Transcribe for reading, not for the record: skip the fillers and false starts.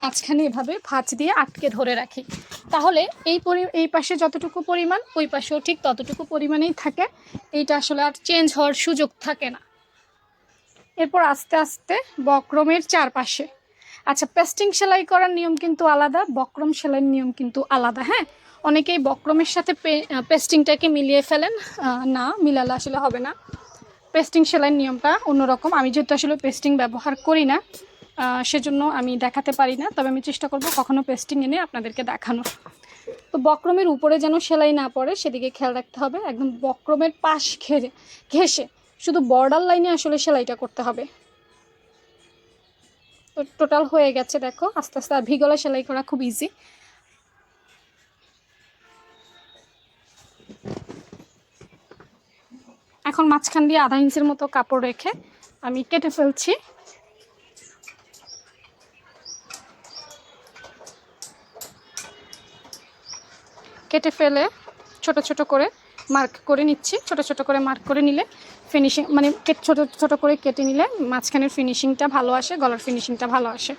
মাঝখানে এভাবে ভাঁজ দিয়ে আটকে ধরে রাখি, তাহলে এই পাশে যতটুকু পরিমাণ ওই পাশেও ঠিক ততটুকু পরিমাণেই থাকে। এইটা আসলে আর চেঞ্জ হওয়ার সুযোগ থাকে না। এরপর আস্তে আস্তে বক্রমের চারপাশে, আচ্ছা পেস্টিং সেলাই করার নিয়ম কিন্তু আলাদা, বক্রম সেলাইয়ের নিয়ম কিন্তু আলাদা। হ্যাঁ, অনেকেই বক্রমের সাথে পেস্টিংটাকে মিলিয়ে ফেলেন, না মিলালে আসলে হবে না। পেস্টিং সেলাইয়ের নিয়মটা অন্যরকম। আমি যেহেতু আসলে পেস্টিং ব্যবহার করি না, সেজন্য আমি দেখাতে পারি না, তবে আমি চেষ্টা করব কখনো পেস্টিং এনে আপনাদেরকে দেখানোর। তো বক্রমের উপরে যেন সেলাই না পড়ে সেদিকে খেয়াল রাখতে হবে। একদম বক্রমের পাশ ঘেঁষে শুধু বর্ডার লাইনে আসলে সেলাইটা করতে হবে। তো টোটাল হয়ে গেছে দেখো, আস্তে আস্তে। আর ভিগলা সেলাই করা খুব ইজি। এখন মাঝখান দিয়ে আধা ইঞ্চির মতো কাপড় রেখে আমি কেটে ফেলছি। কেটে ফেলে ছোট ছোট করে মার্ক করে নিচ্ছি। ছোট ছোট করে মার্ক করে নিলে ফিনিশিং, মানে ছোট ছোট করে কেটে নিলে মাঝখানের ফিনিশিংটা ভালো আসে, গলার ফিনিশিংটা ভালো আসে।